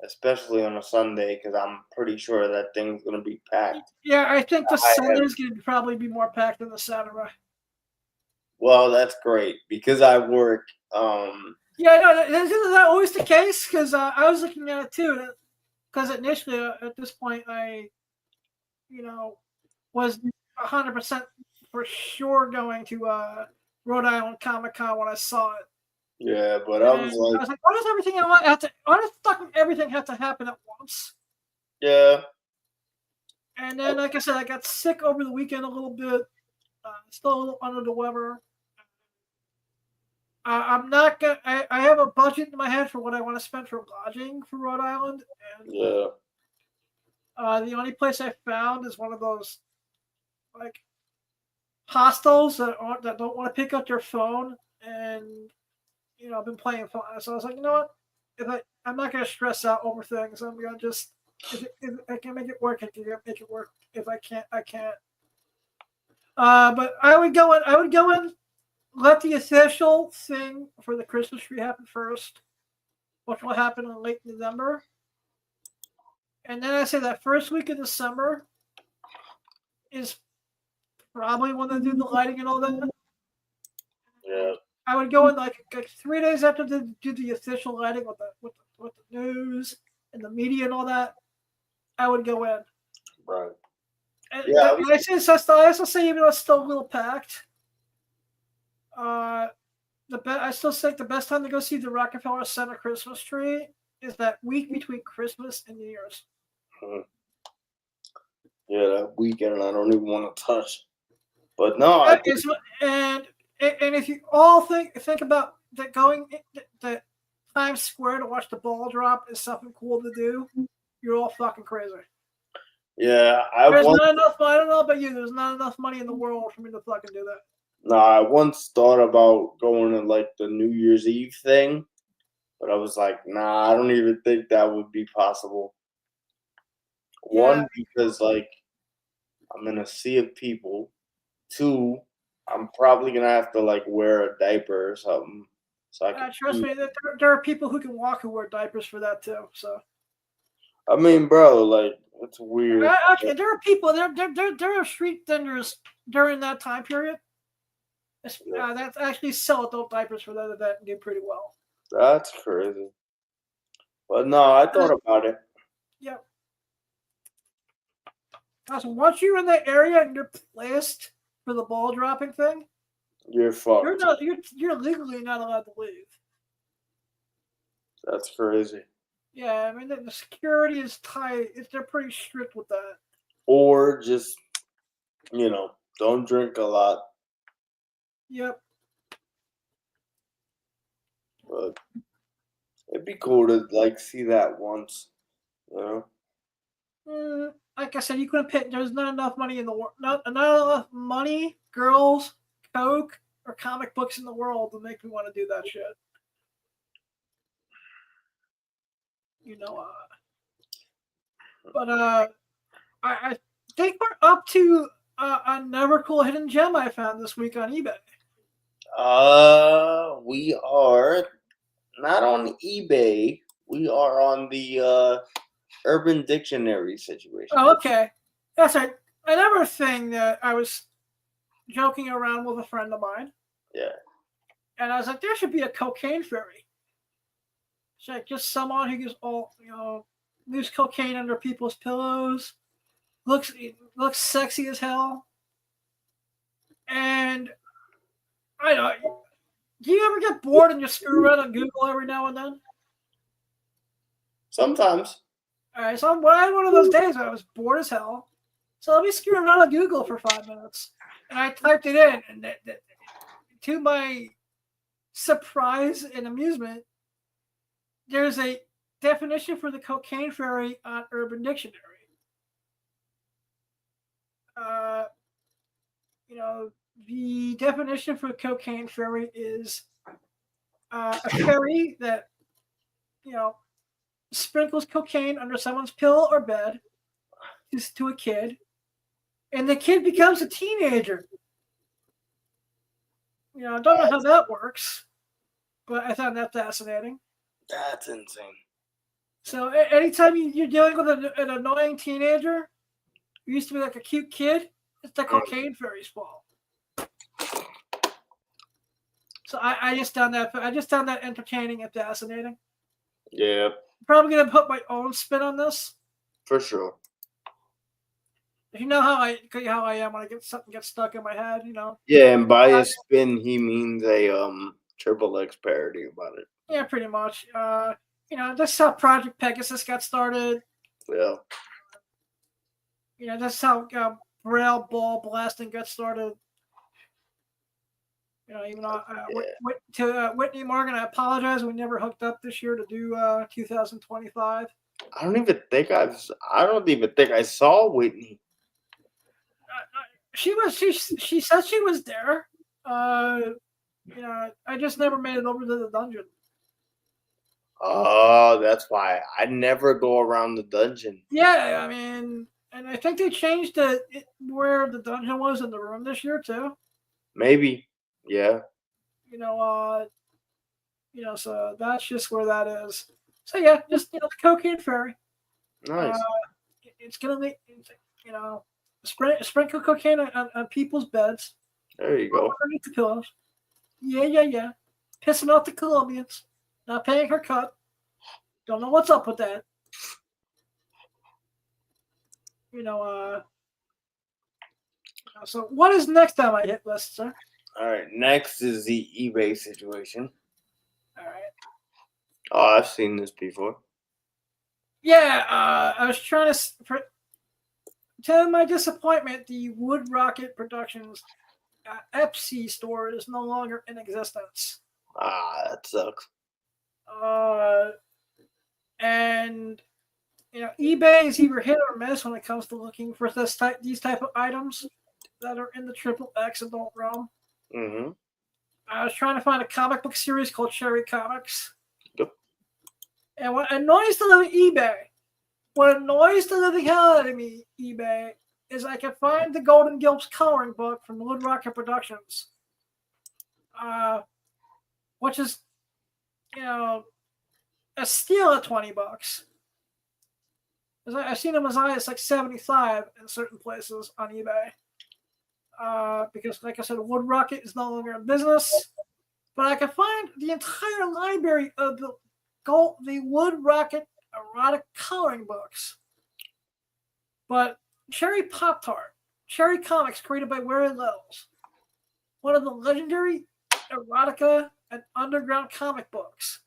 especially on a Sunday, because I'm pretty sure that thing's going to be packed. Yeah, I think the Sunday's going to probably be more packed than the Saturday. Well, that's great, because I work. Yeah, no, isn't that always the case? Because I was looking at it too. Because initially, at this point, I, was 100% for sure going to Rhode Island Comic Con when I saw it. Yeah, but I was like, why does everything why does fucking everything have to happen at once? Yeah. And then, like I said, I got sick over the weekend a little bit. Still a little under the weather. I'm not gonna. I have a budget in my head for what I want to spend for lodging for Rhode Island. And, yeah. The only place I found is one of those, like, hostels that don't want to pick up your phone, and I've been playing phone. So I was like, you know what? I'm not gonna stress out over things. I'm gonna just if I can make it work, I can make it work. If I can't, I can't. But I would go in. Let the official thing for the Christmas tree happen first, which will happen in late November. And then I say that first week of December is probably when they do the lighting and all that. Yeah. I would go in like 3 days after they do the official lighting with the news and the media and all that. I would go in. Right. Yeah, I also say even though it's still a little packed. I still think the best time to go see the Rockefeller Center Christmas tree is that week between Christmas and New Year's. Yeah, that weekend I don't even want to touch. But no, I think And if you all think about that going to Times Square to watch the ball drop is something cool to do, you're all fucking crazy. yeah, There's not enough. I don't know about you. There's not enough money in the world for me to fucking do that. No, I once thought about going to like the New Year's Eve thing, but I was like, nah, I don't even think that would be possible. One, because like I'm in a sea of people. Two, I'm probably gonna have to like wear a diaper or something. So I can. Trust me, there are people who can walk who wear diapers for that too. So. I mean, bro, like it's weird. Okay, there are people. There are street vendors during that time period. That actually sell adult diapers for that event and do pretty well. That's crazy. But no, I thought about it. Yep. So once you're in that area and you're placed for the ball dropping thing, You're fucked. You're legally not allowed to leave. That's crazy. Yeah, I mean the security is tight. They're pretty strict with that. Or just, don't drink a lot. Yep. But it'd be cool to like see that once, Like I said, you couldn't pick. There's not enough money in the world. Not enough money, girls, coke, or comic books in the world to make me want to do that shit. I think we're up to another cool hidden gem I found this week on eBay. We are not on eBay. We are on the Urban Dictionary situation. Oh, okay. That's right. Another thing that I was joking around with a friend of mine. Yeah. And I was like, there should be a cocaine fairy. It's like just someone who gives leaves cocaine under people's pillows, looks sexy as hell. And I don't know. Do you ever get bored and just screw around on Google every now and then? Sometimes. All right, so I had one of those days where I was bored as hell. So let me screw around on Google for 5 minutes. And I typed it in, and to my surprise and amusement, there's a definition for the cocaine fairy on Urban Dictionary. The definition for cocaine fairy is a fairy that, sprinkles cocaine under someone's pillow or bed to a kid, and the kid becomes a teenager. I don't know how that works, but I found that fascinating. That's insane. So anytime you're dealing with an annoying teenager who used to be like a cute kid, it's the cocaine fairy's fault. So I just found that entertaining and fascinating. Yeah. I'm probably gonna put my own spin on this. For sure. You know how I am when something gets stuck in my head, Yeah, and by a spin he means a Triple X parody about it. Yeah, pretty much. That's how Project Pegasus got started. Yeah. That's how Braille Ball Blasting got started. Even though Whitney Morgan, I apologize. We never hooked up this year to do 2025. I don't even think I saw Whitney. She said she was there. I just never made it over to the dungeon. Oh, that's why I never go around the dungeon. Yeah, I mean, and I think they changed where the dungeon was in the room this year too. Maybe, yeah. So that's just where that is. So yeah, just the cocaine fairy. Nice. It's gonna be, sprinkle cocaine on people's beds. There you go. Underneath the pillows. Yeah. Pissing off the Colombians. Not paying her cut. Don't know what's up with that. You know, so what is next on my hit list, sir? All right, next is the eBay situation. All right. Oh, I've seen this before. Yeah, I was trying to my disappointment, the Wood Rocket Productions Etsy store is no longer in existence. Ah, that sucks. And eBay is either hit or miss when it comes to looking for these type of items that are in the triple X adult realm. Mm-hmm. I was trying to find a comic book series called Cherry Comics. Yep. And what annoys the living hell out of me, eBay, is I can find the Golden Gilps coloring book from Wood Rocket Productions, which is, a steal at $20. I've seen them as high as like 75 in certain places on eBay. Because, like I said, Wood Rocket is no longer in business. But I can find the entire library of the Wood Rocket erotic coloring books. But Cherry Pop-Tart, Cherry Comics, created by Weary Littles, one of the legendary erotica and underground comic books.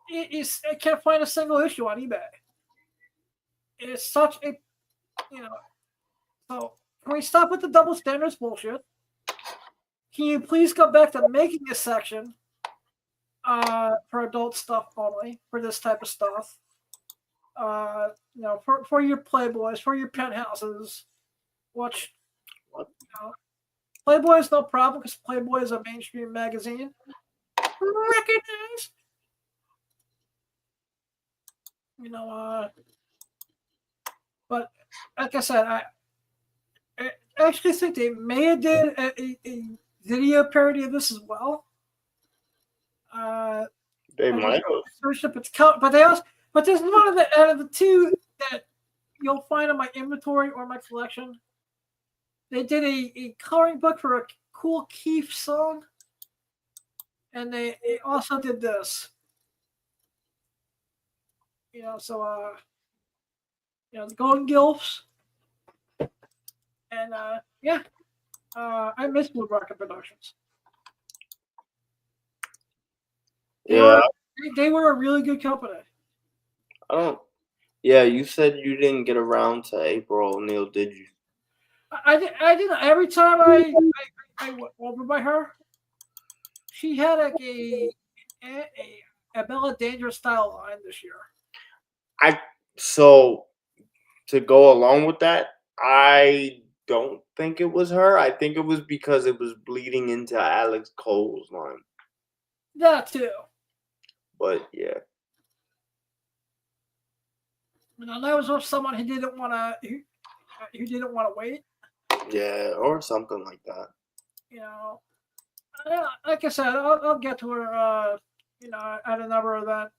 I can't find a single issue on eBay. It's such a, so can we stop with the double standards bullshit? Can you please go back to making a section for adult stuff only, for this type of stuff? For your Playboys, for your penthouses, which, Playboy is no problem because Playboy is a mainstream magazine. Recognize. But like I said, I actually think they may have did a video parody of this as well. They might have. But there's one of the out of the two that you'll find in my inventory or my collection. They did a coloring book for a Cool Keith song, and they also did this. The Golden Gilfs, and I miss Blue Rocket Productions. They were a really good company. Yeah, you said you didn't get around to April O'Neil, did you? I didn't. Every time I went over by her, she had like a Bella Dangerous style line this year. So to go along with that, I don't think it was her. I think it was because it was bleeding into Alex Cole's line. That too. But yeah. That was with someone who didn't want to wait. Yeah, or something like that. Like I said, I'll get to her. At another event.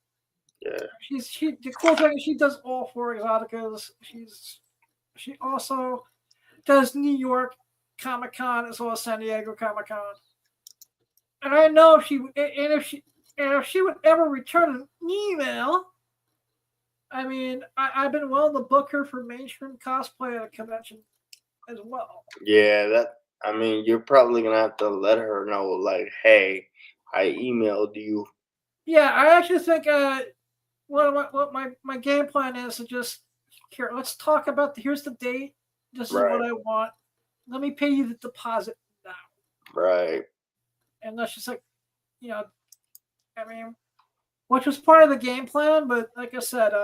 Yeah. The cool thing is she does all 4 exoticas. She also does New York Comic Con as well as San Diego Comic Con. And I know if she would ever return an email, I mean, I've been willing to book her for mainstream cosplay at a convention as well. Yeah, you're probably gonna have to let her know, like, hey, I emailed you. Yeah, I actually think what my game plan is to just here. Let's talk about here's the date. This is what I want. Let me pay you the deposit now. Right. And let's just which was part of the game plan, but like I said,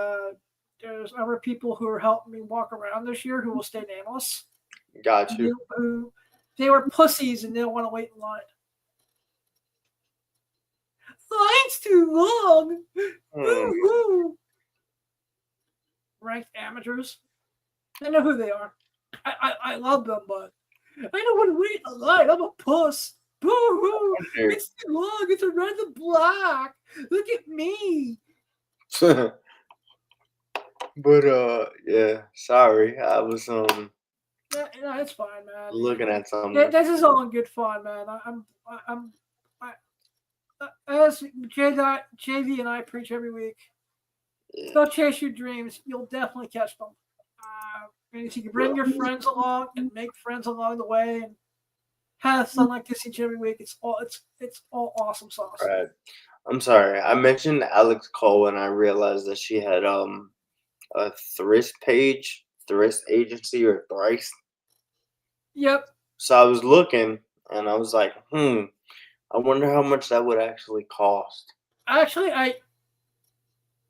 there's other people who are helping me walk around this year who will stay nameless. Got you. They were pussies and they don't want to wait in line. Line's too long. Woo-hoo. Ranked amateurs. I know who they are. I love them, but I don't want to wait in a line. I'm a puss. Boo-hoo. It's too long. It's around the block. Look at me. But yeah, sorry. I was No, it's fine, man. looking at something. This is all in good fun, man. As JV and I preach every week, go chase your dreams. You'll definitely catch them. And if you can bring your friends along and make friends along the way and have fun like this each every week, it's all awesome sauce. Right. I'm sorry. I mentioned Alex Cole and I realized that she had a Thrift page, Thrift agency or Thrice. Yep. So I was looking and I was like, I wonder how much that would actually cost. Actually,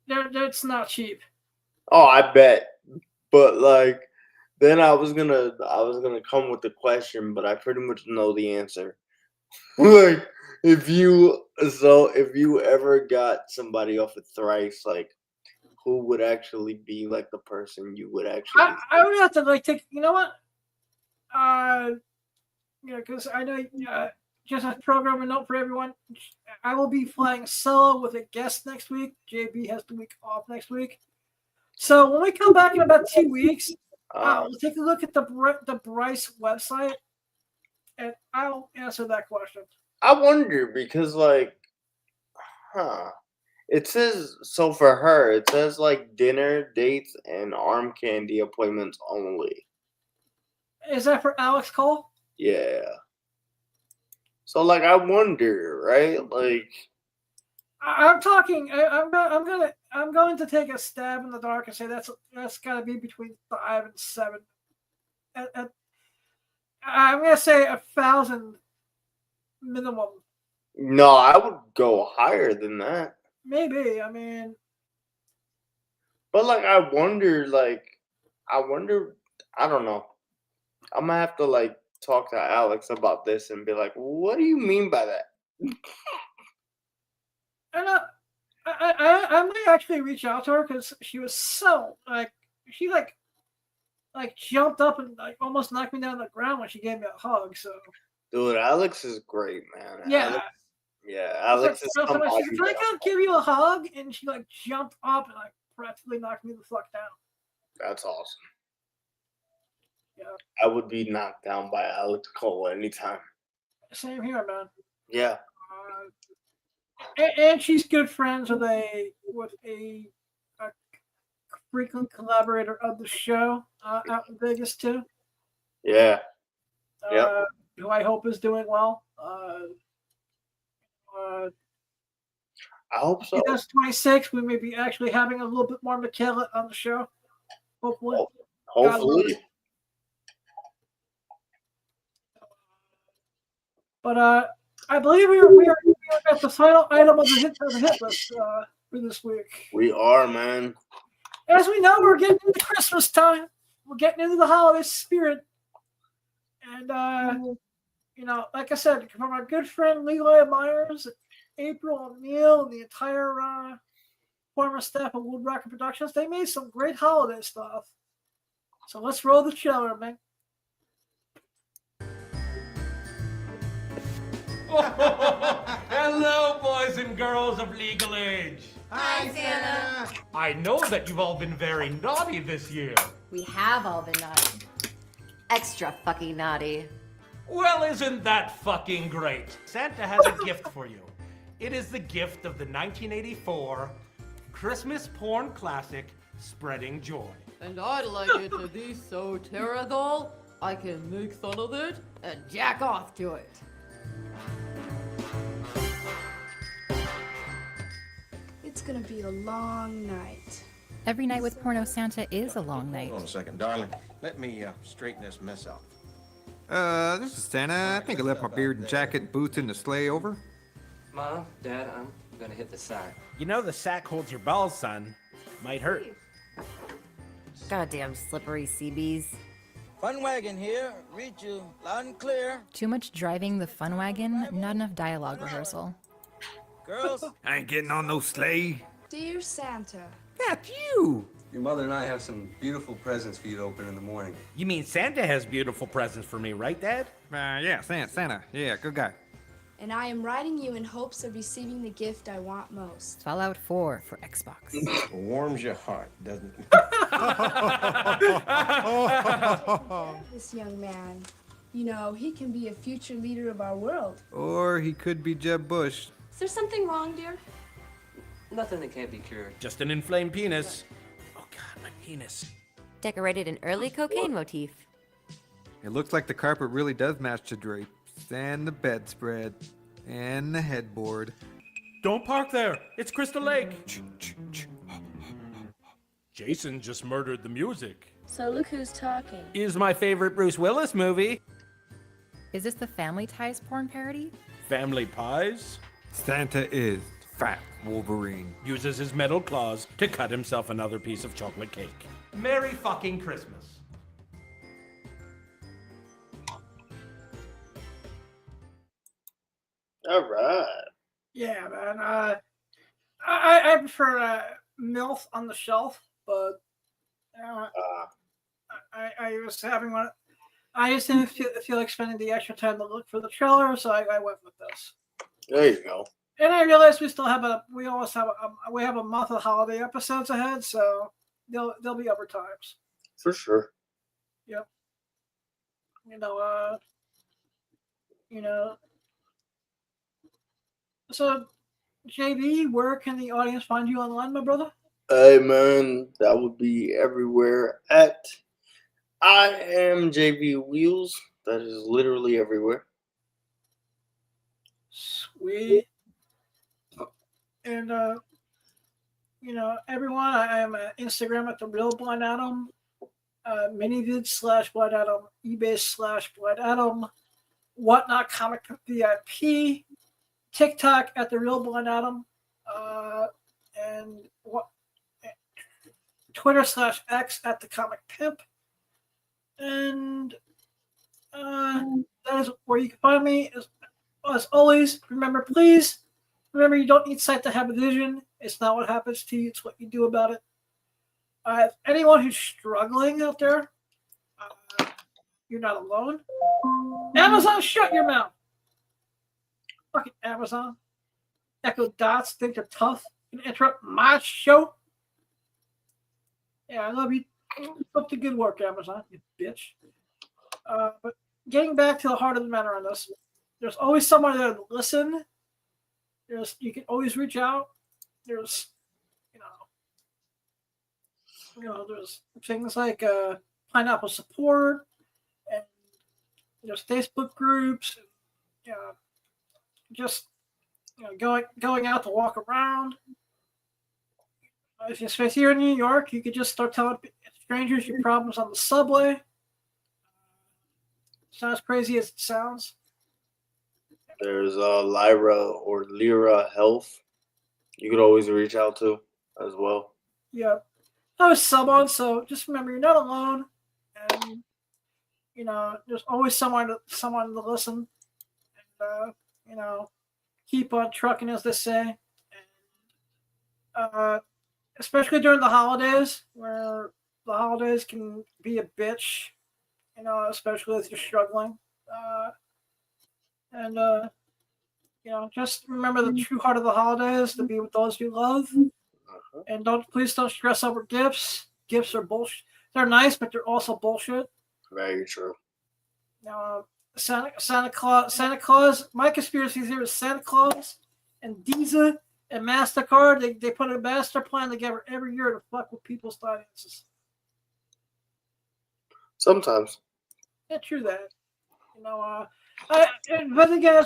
that's not cheap. Oh, I bet. But like then I was gonna come with the question, but I pretty much know the answer. Like if you ever got somebody off of Thrice, like who would actually be like the person you would actually I would have to like take. You know what? Because I know. Just a program note for everyone. I will be flying solo with a guest next week. JB has the week off next week. So when we come back in about 2 weeks, we'll take a look at the Bryce website, and I'll answer that question. I wonder because it says so for her. It says like dinner dates and arm candy appointments only. Is that for Alex Cole? Yeah. So like I wonder, right? Like I'm talking. I'm going to take a stab in the dark and say that's got to be between 5 and 7. I'm going to say 1,000 minimum. no, I would go higher than that. Maybe. I mean, but like I wonder. I don't know. I'm gonna have to like talk to Alex about this and be like, what do you mean by that? and I might actually reach out to her because she was so she jumped up and like almost knocked me down on the ground when she gave me a hug. So, dude, Alex is great, man. Yeah. Alex is somebody. She's like, "Can I give you a hug?" And she like jumped up and like practically knocked me the fuck down. That's awesome. Yeah. I would be knocked down by Alex Cole anytime. Same here, man. Yeah. And she's good friends with a frequent collaborator of the show out in Vegas too. Yeah. Yep. Who I hope is doing well. I hope so. 2026, we may be actually having a little bit more Michaela on the show. Hopefully. Hopefully. But I believe we are at the final item of the hit list for this week. We are, man. As we know, we're getting into Christmas time. We're getting into the holiday spirit. And, like I said, from our good friend Leroy Myers, April O'Neil, and the entire former staff of Wood Rocket Productions, they made some great holiday stuff. So let's roll the trailer, man. Hello, boys and girls of legal age. Hi, Santa. I know that you've all been very naughty this year. We have all been naughty. Extra fucking naughty. Well, isn't that fucking great? Santa has a gift for you. It is the gift of the 1984 Christmas porn classic, Spreading Joy. And I'd like it to be so terrible, I can make fun of it and jack off to it. It's gonna be a long night. Every night with Porno Santa is a long night. Hold on a second, darling. Let me straighten this mess out. This is Santa. I think I left my beard and jacket and boots in the sleigh over. Mom, Dad, I'm gonna hit the sack. You know the sack holds your balls, son. Might hurt. Goddamn slippery CBs. Fun wagon here. Read you loud and clear. Too much driving the fun wagon, not enough dialogue rehearsal. Girls. I ain't getting on no sleigh. Dear Santa. That's you. Your mother and I have some beautiful presents for you to open in the morning. You mean Santa has beautiful presents for me, right, Dad? Yeah, Santa. Yeah, good guy. And I am writing you in hopes of receiving the gift I want most. Fallout 4 for Xbox. Warms your heart, doesn't it? This young man, you know, he can be a future leader of our world. Or he could be Jeb Bush. Is there something wrong, dear? Nothing that can't be cured. Just an inflamed penis. Oh, God, my penis. Decorated an early cocaine motif. It looks like the carpet really does match the drapes, and the bedspread, and the headboard. Don't park there. It's Crystal Lake. Jason just murdered the music. So look who's talking. Is my favorite Bruce Willis movie. Is this the Family Ties porn parody? Family Pies. Santa is Fat Wolverine. Uses his metal claws to cut himself another piece of chocolate cake. Merry fucking Christmas. All right. Yeah, man. I prefer MILF on the shelf, but I was having one. I just didn't feel like spending the extra time to look for the trailer, so I went with this. There you go. And I realized we always have a month of holiday episodes ahead, so there'll be other times. For sure. Yep. You know. So, JB, where can the audience find you online, my brother? Hey man, that would be everywhere at I am JB Wheels. That is literally everywhere. Sweet. And everyone, I am on Instagram at the Real Blind Adam, Minivid /Blind Adam, eBay /Blind Adam, Whatnot Comic VIP, TikTok at the Real Blind Adam, and Twitter /X at the Comic Pimp, and that is where you can find me. As always, remember, you don't need sight to have a vision. It's not what happens to you; it's what you do about it. Anyone who's struggling out there, you're not alone. Amazon, shut your mouth. Fucking Amazon. Echo Dots think they're tough and interrupt my show. Yeah, I love you. Keep up the good work, Amazon, you bitch. But getting back to the heart of the matter on this, there's always someone there to listen. You can always reach out. There's, there's things like Pineapple Support, and there's Facebook groups. Just going out to walk around. If you're here in New York, you could just start telling strangers your problems on the subway. It's not as crazy as it sounds. There's Lyra Health. You could always reach out to as well. Yeah, I was someone, so just remember you're not alone, and there's always someone to listen, and keep on trucking, as they say. And, especially during the holidays, where the holidays can be a bitch, especially if you're struggling. Just remember the true heart of the holidays, to be with those you love. And please don't stress over gifts. Gifts are bullshit. They're nice, but they're also bullshit. Very true. Santa Claus. My conspiracy theory is Santa Claus and Visa and MasterCard. They put a master plan together every year to fuck with people's finances. Sometimes. Yeah, true that. But again,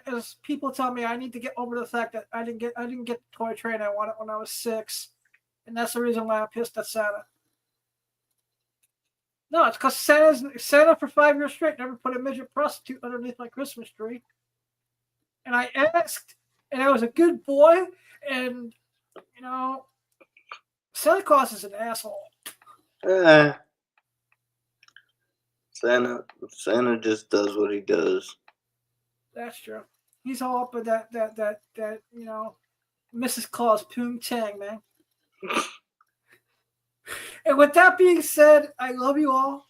as people tell me, I need to get over the fact that I didn't get the toy train I wanted when I was 6, and that's the reason why I'm pissed at Santa. No, it's because Santa for 5 years straight never put a midget prostitute underneath my Christmas tree, and I asked, and I was a good boy, and Santa Claus is an asshole. Santa just does what he does. That's true. He's all up with that Mrs. Claus poontang, man. And with that being said, I love you all.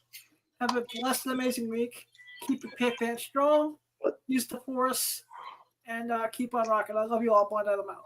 Have a blessed and amazing week. Keep your pit pants strong. Use the force. And keep on rocking. I love you all. Blind Adam out.